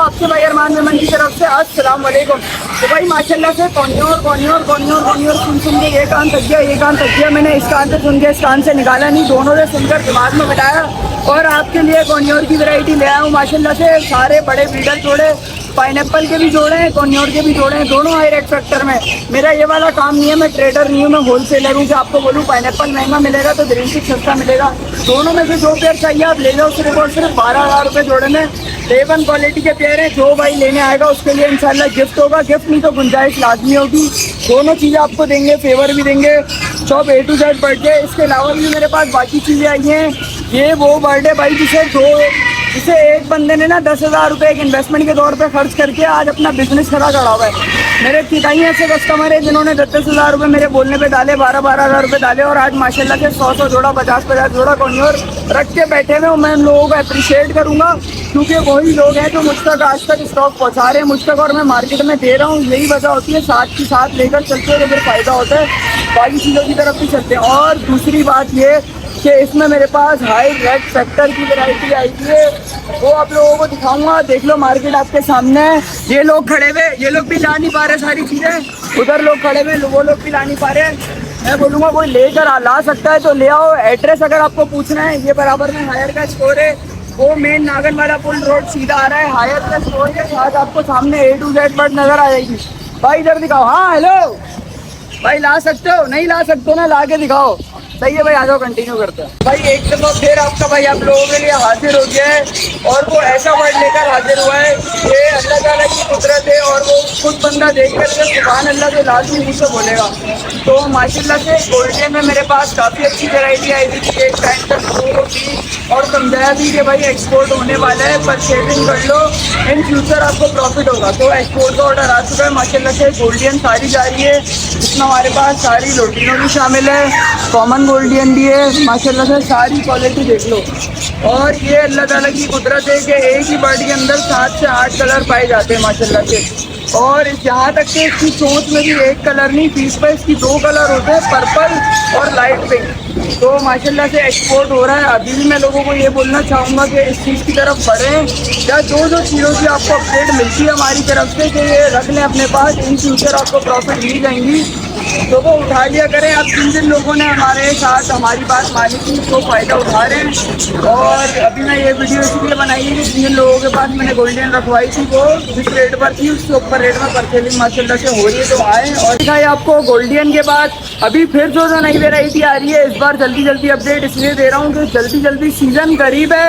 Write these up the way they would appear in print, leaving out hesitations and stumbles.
आपके भाई अरमान मेमन की तरफ से अस्सलाम वालेकुम। तो भाई माशाल्लाह से कॉन्योर सुन के ये कान थक गया, ये कान थक गया। मैंने इस कान से सुन के इस कान से निकाला नहीं, दोनों से सुनकर दिमाग में बिठाया और आपके लिए कॉन्योर की वैरायटी ले आया हूँ। माशाल्लाह से सारे बड़े ब्रीडर जोड़े, पाइनएप्पल के भी जोड़े हैं, कॉन्योर के भी जोड़े हैं, दोनों हाई रेट फैक्टर में। मेरा ये वाला काम नहीं है, मैं ट्रेडर नहीं हूँ, मैं होलसेलर हूँ कि आपको बोलूँ पाइनएप्पल महंगा मिलेगा तो ग्रीन चिक सस्ता मिलेगा। दोनों में से जो पेयर चाहिए आप ले जाओ, सिर्फ और सिर्फ 12,000 रुपये जोड़े में A1 क्वालिटी के पेयर हैं। जो भाई लेने आएगा उसके लिए इंशाल्लाह गिफ्ट होगा, गिफ्ट नहीं तो गुंजाइश लाजमी होगी। दोनों चीज़ें आपको देंगे, फेवर भी देंगे, shop A to Z birthday. इसके अलावा भी मेरे पास बाकी चीज़ें आई हैं। ये वो बर्थडे भाई जिसे एक बंदे ने ना 10,000 रुपये एक इन्वेस्टमेंट के तौर पे खर्च करके आज अपना बिजनेस खड़ा करा हुआ है। मेरे कई ऐसे कस्टमर है जिन्होंने 10,000 रुपये मेरे बोलने पे डाले, 12,000 रुपये डाले और आज माशाल्लाह से 100 जोड़ा, 50 जोड़ा कॉन्योर रख के बैठे हुए। मैं उन लोगों को अप्रिशिएट करूँगा क्योंकि वही लोग हैं जो मुझ तक आज तक स्टॉक पहुँचा रहे हैं मुझ तक, और मैं मार्केट में दे रहा हूँ। यही वजह होती है, साथ ही साथ लेकर चलते हैं तो फिर फ़ायदा होता है, बाकी चीज़ों की तरफ भी चलते हैं। और दूसरी बात ये कि इसमें मेरे पास हाई रेट फैक्टर की वैरायटी आई है, वो आप लोगों को दिखाऊंगा। देख लो मार्केट आपके सामने है। ये लोग खड़े हुए, ये लोग भी ला नहीं पा रहे सारी चीज़ें, उधर लोग खड़े हुए, वो लोग भी ला नहीं पा रहे। मैं बोलूँगा कोई लेकर ला सकता है तो ले आओ। एड्रेस अगर आपको पूछना है, ये बराबर में हायर का स्टोर है, वो मेन नागन वाला पुल रोड सीधा आ रहा है। हायर का स्टोर के साथ आपको सामने A to Z बर्ड नज़र आ जाएगी। भाई इधर दिखाओ। हाँ हेलो भाई, ला सकते हो? नहीं ला सकते ना, ला के दिखाओ। सही है भाई, आ जाओ, कंटिन्यू करते हैं। भाई एक दफ़ा फिर आपका भाई आप लोगों के लिए हाजिर हो गया है और वो ऐसा वर्ड लेकर हाजिर हुआ है, ये अल्लाह ताला की कुदरत है और वो खुद बंदा देख कर के सुभान अल्लाह तो लाजमी मुझसे बोलेगा। तो माशाल्लाह से गोल्डन में मेरे पास काफ़ी अच्छी वैरायटी आई थी, एक टाइम तक लोगों की, और समझाया भी कि भाई एक्सपोर्ट होने वाला है, परचेजिंग कर लो, इन फ्यूचर आपको प्रॉफिट होगा। तो एक्सपोर्ट का ऑर्डर आ चुका है माशाल्लाह से। गोल्डन सारी जा रही है, इसमें हमारे पास सारी लोटिनो भी शामिल है, कॉमन गोल्डन भी है। माशाल्लाह से सारी क्वालिटी देख लो। और ये अल्लाह ताला की कुदरत है कि एक ही बर्ड के अंदर 7 से 8 कलर पाए जाते हैं माशाल्लाह से। और यहाँ तक कि इसकी चोंच में भी एक कलर नहीं, पीस पर इसकी 2 कलर होते हैं, पर्पल और लाइट पिंक। तो माशाल्लाह से एक्सपोर्ट हो रहा है। अभी भी मैं लोगों को ये बोलना चाहूँगा कि इस चीज़ की तरफ बढ़ें, या जो चीज़ों की आपको अपडेट मिलती है हमारी तरफ से कि ये रख लें अपने पास, इन फ्यूचर आपको प्रॉफिट मिल जाएंगी तो वो उठा लिया करें। अब जिन लोगों ने हमारे साथ हमारी बात मानी थी वो फ़ायदा उठा रहे हैं। और अभी मैं ये वीडियो इसलिए बनाई है कि जिन लोगों के पास मैंने गोल्डन रखवाई थी वो जिस रेट पर थी उसके ऊपर रेट में परचेजिंग माशाल्लाह से हो रही है, तो आए। और दिखाई आपको गोल्डन के बाद अभी फिर जो नई वेराइटी आ रही है, इस बार जल्दी अपडेट इसलिए दे रहा हूँ कि जल्दी सीज़न करीब है।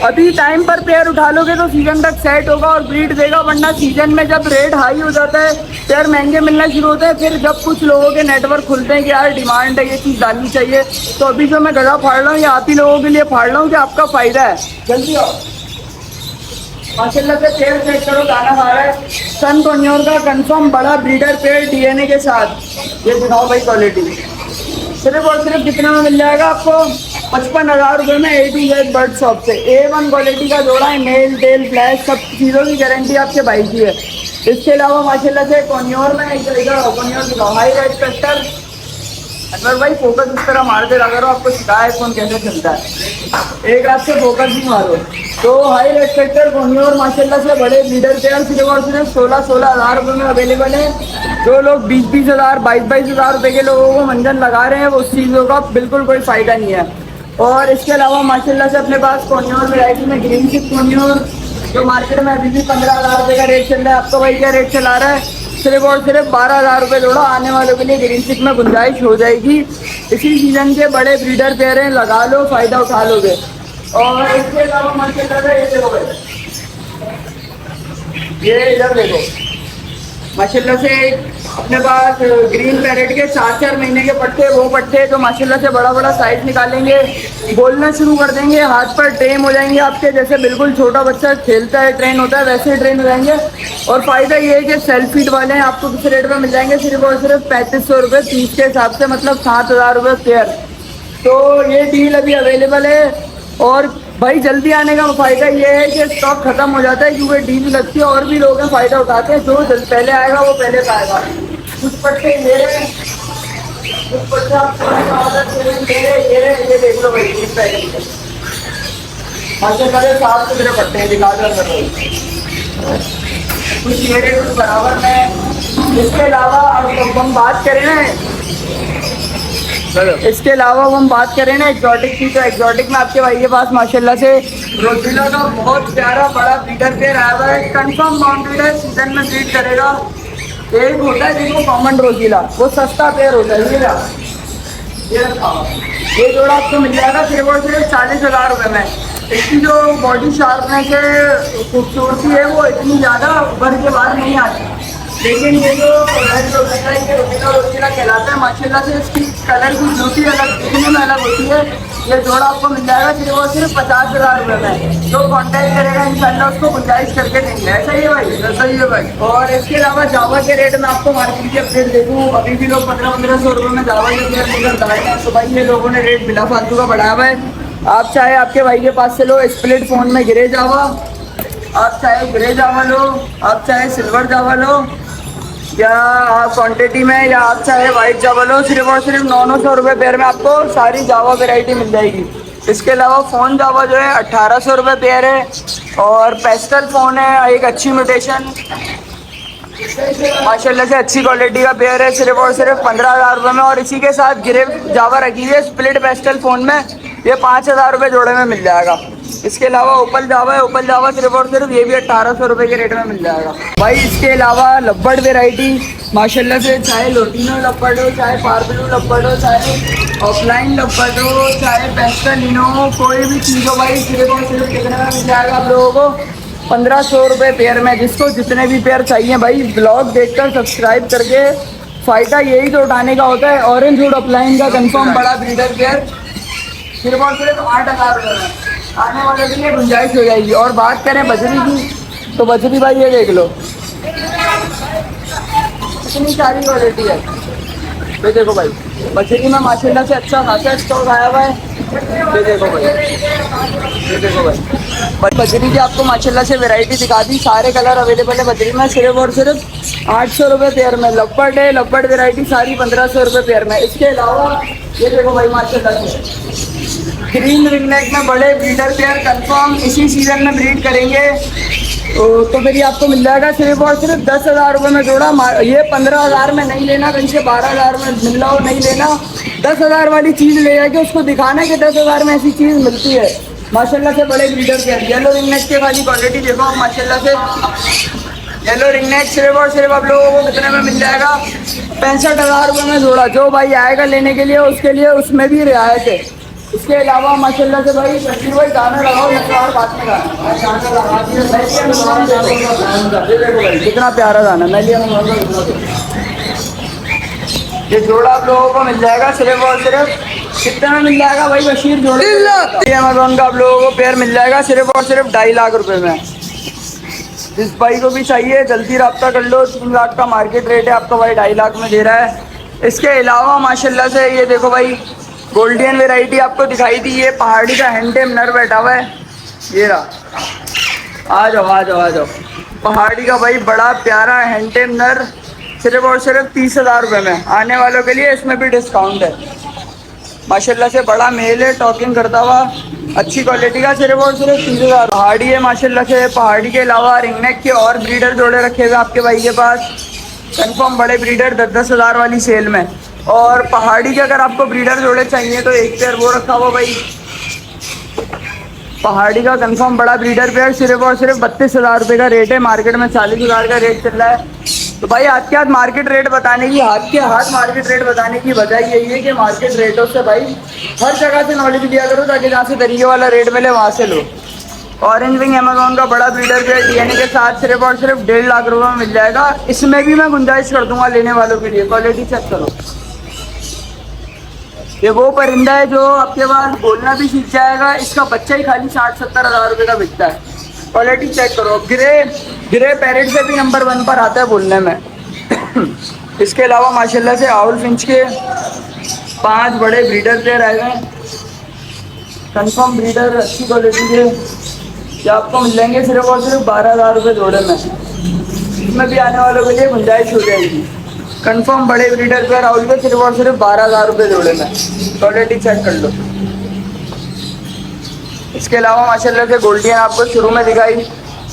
अभी टाइम पर पेयर उठा लोगे तो सीज़न तक सेट होगा और ब्रीड देगा, वरना सीज़न में जब रेट हाई हो जाता है, पेयर महंगे मिलना शुरू होते हैं। फिर जब कुछ लोगों के नेटवर्क खुलते हैं कि यार डिमांड है, ये चीज़ डालनी चाहिए, तो अभी जो मैं गला फाड़ रहा हूँ ये आप ही लोगों के लिए फाड़ रहा हूँ कि आपका फ़ायदा है। जल्दी आओ। माशाल्लाह से पेयर चेक करो, दाना खा रहा है। सन कॉन्योर का कंफर्म बड़ा ब्रीडर पेयर DNA के साथ। ये दिखाओ भाई क्वालिटी, सिर्फ और सिर्फ कितना में मिल जाएगा आपको? 55,000 रुपये में A to Z bird shop से। A1 क्वालिटी का जोड़ा है, मेल टेल फ्लैश सब चीज़ों की गारंटी आपके भाई की है। इसके अलावा माशाल्लाह से कॉन्योर में कॉन्योर दिखाओ, हाई रेट फैक्टर। अगर भाई फोकस इस तरह मारते अगर आपको सिखाया फोन कैसे चलता है, एक रात से फोकस भी मारो। तो हाई रेट फैक्टर कॉन्योर माशाल्लाह से बड़े लीडर पेयर सिर्फ और सिर्फ 16,000 रुपये में अवेलेबल है। जो लोग 20,000 22,000 रुपये के लोगों को मंजन लगा रहे हैं वो उस चीज़ों का बिल्कुल कोई फ़ायदा नहीं है। और इसके अलावा माशाल्लाह से अपने पास कॉन्योर वैरायटी में ग्रीन चिक कॉन्योर जो मार्केट में अभी भी 15,000 रुपये का रेट चल रहा है, आपका भाई क्या रेट चला रहा है? सिर्फ और सिर्फ 12,000 रुपये जोड़ा। आने वालों के लिए ग्रीन चिक में गुंजाइश हो जाएगी। इसी सीज़न के बड़े ब्रीडर पेयर हैं, लगा लो, फ़ायदा उठा लोगे। और इसके अलावा माशाल्लाह से ये देखो भाई, ये इधर देखो माशाल्लाह से अपने पास ग्रीन पैरेट के 4-4 महीने के पट्टे, वो पट्टे जो माशाल्लाह से बड़ा साइज निकालेंगे, बोलना शुरू कर देंगे, हाथ पर ट्रेन हो जाएंगे आपके, जैसे बिल्कुल छोटा बच्चा खेलता है ट्रेन होता है वैसे ट्रेन हो जाएंगे। और फ़ायदा ये है कि सेल्फ फीड वाले हैं, आपको किस रेट में मिल जाएंगे? सिर्फ और सिर्फ 3500 रुपये पीस के हिसाब से, मतलब 7,000 रुपये पेयर। तो ये डील अभी अवेलेबल है। और भाई जल्दी आने का फ़ायदा ये है कि स्टॉक ख़त्म हो जाता है क्योंकि डील लगती है और भी लोग हैं फ़ायदा उठाते हैं। जो पहले आएगा वो पहले पाएगा। कुछ पट्टे ले रहे हैं, कुछ पट्टे आप ऑर्डर ले रहे, ये देख लो भाई, माशाल्लाह से साफ सुथरे पट्टे हैं, दिखा दो कुछ ये रेट बराबर में। इसके अलावा अब हम बात करें ना, इसके अलावा हम बात करें ना एक्जॉटिक की, तो एक्जॉटिक में आपके भाई के पास माशाल्लाह से रोजिला का बहुत प्यारा बड़ा ब्रीडर पेयर आया हुआ है। कंफर्म बाउंड्री है, सीजन में ब्रीड करेगा। एक होता है जिसको कॉमन रोजिला, वो सस्ता पेयर होता है। ये जोड़ा आपको मिल जाएगा सिर्फ और सिर्फ 40,000 रुपये में। इसकी जो बॉडी शार्पनेस है, खूबसूरती है, वो इतनी ज़्यादा उभर के बाहर नहीं आती। लेकिन ये जो रोजिला कहलाता है, माशाल्लाह से इसकी कलर की ब्यूटी अलग, दिखने में अलग होती है। ये जोड़ा आपको मिल जाएगा सिर्फ और सिर्फ 50,000 रुपये में। जो कांटेक्ट करेगा इंशाल्लाह उसको गुंजाइश करके देंगे। ऐसा ही है भाई? सही है भाई। और इसके अलावा जावा के रेट में आपको मार्केट की अपडेट दे दूँ, अभी भी लोग 1500 रुपये में जावा के पेयर लेकर दाए हैं। तो भाई ये लोगों ने रेट बिना फालतू का बढ़ाया हुआ है। आप चाहे आपके भाई के पास से लो स्प्लिट फोन में ग्रे जावा, आप चाहे ग्रे जावा लो, आप चाहे सिल्वर जावा लो, या आप क्वांटिटी में, या आप चाहे वाइट जावा लो, सिर्फ और सिर्फ 900 रुपये पेयर में आपको सारी जावा वेराइटी मिल जाएगी। इसके अलावा फ़ोन जावा जो है 1800 रुपये पेयर है। और पेस्टल फ़ोन है, एक अच्छी म्यूटेशन माशाल्लाह से अच्छी क्वालिटी का पेयर है, सिर्फ और सिर्फ 15,000 रुपये में। और इसी के साथ ग्रे जावा रखी है स्प्लिट पेस्टल फ़ोन में, ये 5,000 रुपये जोड़े में मिल जाएगा। इसके अलावा ओपल जावा है, ओपल जावा सिर्फ और सिर्फ ये भी 1800 रुपये के रेट में मिल जाएगा भाई। इसके अलावा लब्बड़ वेराइटी माशाल्लाह से, चाहे लोटिनो लब्बड़ हो, चाहे पार्बलू लब्बड़ हो, चाहे ऑफलाइन लब्बड़ हो, चाहे पेस्टलिनो हो, कोई भी चीज़ हो भाई, सिर्फ और सिर्फ कितने में मिल जाएगा आप लोगों को? 1500 रुपये पेयर में। जिसको जितने भी पेयर चाहिए भाई, ब्लॉग देखकर सब्सक्राइब करके, फ़ायदा यही तो उठाने का होता है। ऑरेंज वुड अपलाइन का कंफर्म बड़ा ब्रीडर पेयर सिर्फ और सिर्फ 8,000 रुपये में। आने वाले के लिए गुंजाइश हो जाएगी। और बात करें बजरी की, तो बजरी भाई ये देख लो कितनी सारी क्वालिटी है। ये देखो भाई, बजरी में माशाल्लाह से अच्छा खासा स्टॉक आया हुआ है। ये देखो भाई, ये देखो भाई, बजरी की आपको माशाल्लाह से वैरायटी दिखा दी। सारे कलर अवेलेबल है बजरी में, सिर्फ और सिर्फ 800 रुपये पेयर में। लब्बड़ है, लब्बड़ वैरायटी सारी 1500 रुपये पेयर में। इसके अलावा ये देखो भाई माशाल्लाह से ग्रीन रिंगनेक में बड़े ब्रीडर पेयर कंफर्म इसी सीजन में ब्रीड करेंगे। तो फिर ये आपको मिल जाएगा सिर्फ और सिर्फ 10,000 रुपये में जोड़ा। ये 15,000 में नहीं लेना, कहीं से 12,000 में मिल रहा हो नहीं लेना। 10,000 वाली चीज़ ले जाके उसको दिखाना कि 10,000 में ऐसी चीज़ मिलती है। माशाल्लाह से बड़े ब्रीडर पेयर। येलो रिंगनेक के वाली क्वालिटी देखो आप माशाल्लाह से। येलो रिंगनेक सिर्फ और सिर्फ आप लोगों को कितने में मिल जाएगा? 65,000 रुपये में जोड़ा। जो भाई आएगा लेने के लिए उसके लिए उसमें भी रियायत है। इसके अलावा माशाल्लाह से भाई तस्वीर भाई गाना लगाओ, और बात में गाना देखो भाई कितना प्यारा गाना। मैं लिया ये जोड़ा आप लोगों को मिल जाएगा सिर्फ और सिर्फ कितने में मिल जाएगा भाई? बशीर जोड़ा अमेज़न का आप लोगों को पेयर मिल जाएगा सिर्फ और सिर्फ 2.5 लाख रुपए में। जिस भाई को भी चाहिए जल्दी रब्ता कर लो। 3 लाख का मार्केट रेट है, आपका भाई 2.5 लाख में दे रहा है। इसके अलावा माशाल्लाह से ये देखो भाई गोल्डन वेराइटी आपको दिखाई दी। ये पहाड़ी का हैंडटेम नर बैठा हुआ है, ये रहा। आ जाओ आ जाओ आ जाओ। पहाड़ी का भाई बड़ा प्यारा हैंडटेम नर सिर्फ और सिर्फ 30,000 रुपये में। आने वालों के लिए इसमें भी डिस्काउंट है। माशाल्लाह से बड़ा मेल है, टॉकिंग करता हुआ, अच्छी क्वालिटी का, सिर्फ और सिर्फ 30,000। पहाड़ी है माशाल्लाह से। पहाड़ी के अलावा रिंगनेक के और ब्रीडर जोड़े रखे हुए आपके भाई के पास कंफर्म बड़े ब्रीडर 10,000 वाली सेल में। और पहाड़ी के अगर आपको ब्रीडर जोड़े चाहिए तो एक पेयर वो रखा हुआ भाई पहाड़ी का कंफर्म बड़ा ब्रीडर पेयर सिर्फ और सिर्फ 32,000 रुपये का रेट है। मार्केट में 40,000 का रेट चल रहा है। तो भाई हाथ के हाथ मार्केट रेट बताने की मार्केट रेट बताने की वजह यही है कि मार्केट रेटों से भाई हर जगह से नॉलेज दिया करो, ताकि जहाँ से तरीके वाला रेट मिले वहाँ से लो। ऑरेंज विंग अमेज़न का बड़ा ब्रीडर पेयर डीएनए के साथ सिर्फ और सिर्फ 1.5 लाख रुपये में मिल जाएगा। इसमें भी मैं गुंजाइश कर दूंगा लेने वालों के लिए। क्वालिटी चेक करो, ये वो परिंदा है जो आपके पास बोलना भी सीख जाएगा। इसका बच्चा ही खाली 60-70 हज़ार रुपये का बिकता है। क्वालिटी चेक करो। ग्रे पैरेट से भी नंबर 1 पर आता है बोलने में। इसके अलावा माशाल्लाह से आउल फिंच के 5 बड़े ब्रीडर पेयर आए हैं कंफर्म ब्रीडर, अच्छी क्वालिटी के, जो आपको मिल जाएंगे सिर्फ और सिर्फ 12,000 रुपये जोड़े में। इसमें भी आने वालों के लिए गुंजाइश हो जाएगी। कंफर्म बड़े ब्रीडर पेयर राहुल के सिर्फ और सिर्फ 12,000 रुपये जोड़े में। क्वालिटी चेक कर लो। इसके अलावा माशाल्लाह से गोल्डियन आपको शुरू में दिखाई,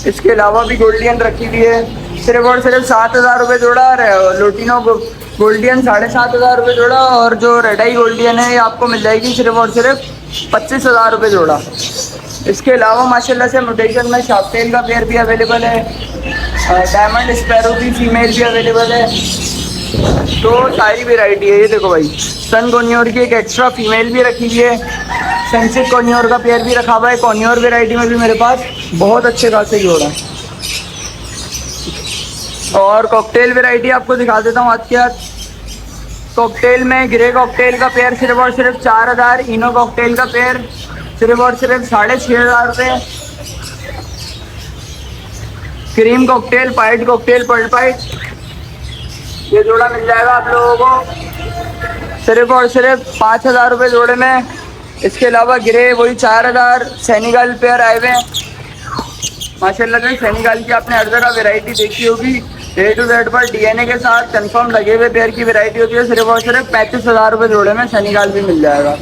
इसके अलावा भी गोल्डियन रखी हुई है सिर्फ और सिर्फ 7,000 रुपये जोड़ा। लोटिनो गोल्डियन 7,500 रुपये जोड़ा, और जो रेडाई गोल्डियन है ये आपको मिल जाएगी सिर्फ और सिर्फ 25,000 रुपये जोड़ा। इसके अलावा माशाल्लाह से म्यूटेशन में शार्पटेल का पेयर भी अवेलेबल है, डायमंड स्पैरो की फीमेल भी अवेलेबल है। तो सारी वेराइटी है। ये देखो भाई, सन कॉन्योर की एक एक्स्ट्रा फीमेल भी रखी हुई है, सनसेट कॉन्योर का पेयर भी रखा हुआ है। कॉन्योर वेराइटी में भी मेरे पास बहुत अच्छे खासे जोड़ा है। और कॉकटेल वेराइटी आपको दिखा देता हूँ आज के आज। कॉकटेल में ग्रे कॉकटेल का पेयर सिर्फ और सिर्फ 4,000, इनो कॉकटेल का पेयर सिर्फ और सिर्फ 6,500 रुपये, क्रीम कॉकटेल, पाइट कॉकटेल, पर्ल पाइट, ये जोड़ा मिल जाएगा आप लोगों को सिर्फ और सिर्फ 5,000 रुपये जोड़े में। इसके अलावा ग्रे वही 4,000, सेनेगल पेयर आए हुए हैं माशाल्लाह से। सेनेगल की आपने हर जगह वेराइटी देखी होगी, A to Z पर डीएनए के साथ कंफर्म लगे हुए पेयर की वेराइटी होती है। सिर्फ और सिर्फ 35,000 रुपये जोड़े में सेनेगल भी मिल जाएगा।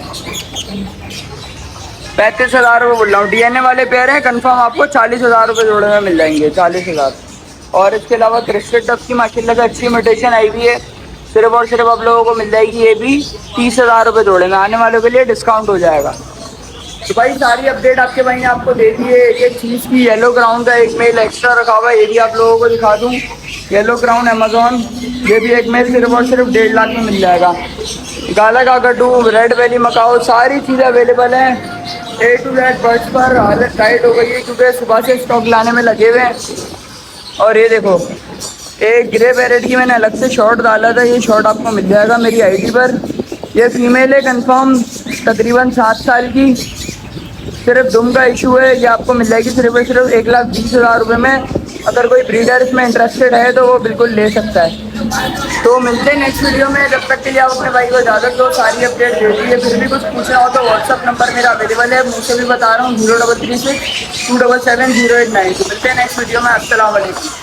35,000 रुपये बोल रहा हूँ, डीएनए वाले पेयर हैं कंफर्म आपको 40,000 रुपये जोड़े में मिल जाएंगे, 40,000। और इसके अलावा क्रिस्टल डक की माशाल्लाह से अच्छी म्यूटेशन आई हुई है, सिर्फ और सिर्फ आप लोगों को मिल जाएगी ये भी 30,000 रुपये जोड़े में। आने वालों के लिए डिस्काउंट हो जाएगा। तो भाई सारी अपडेट आपके भाई ने आपको दे दी है। एक चीज़ की येलो ग्राउंड का एक मेल एक्स्ट्रा रखा हुआ है, ये भी आप लोगों को दिखा दूँ। येलो क्राउन अमेजोन, ये भी एक मेल सिर्फ और सिर्फ 1.5 लाख में मिल जाएगा। गाला काकटू, रेड वैली मकाओ, सारी चीज़ें अवेलेबल हैं। A to Z बर्ड्स पर हालत टाइट हो गई है क्योंकि सुबह से स्टॉक लाने में लगे हुए हैं। और ये देखो, एक ग्रे पैरेट की मैंने अलग से शॉर्ट डाला था, ये शॉर्ट आपको मिल जाएगा मेरी आईडी पर। ये फीमेल है कंफर्म, तकरीबन 7 साल की, सिर्फ दुम का इशू है। ये आपको मिल जाएगी सिर्फ और सिर्फ 1,20,000 रुपये में। अगर कोई ब्रीडर इसमें इंटरेस्टेड है तो वो बिल्कुल ले सकता है। तो मिलते हैं नेक्स्ट वीडियो में, जब तक के लिए आप अपने भाई को इजाज़त दो। सारी अपडेट दे दी है, फिर भी कुछ पूछना हो तो व्हाट्सअप नंबर मेरा अवेलेबल है, मुझसे भी बता रहा हूँ 0336 277 089। तो मिलते हैं नेक्स्ट वीडियो में। अस्सलाम वालेकुम।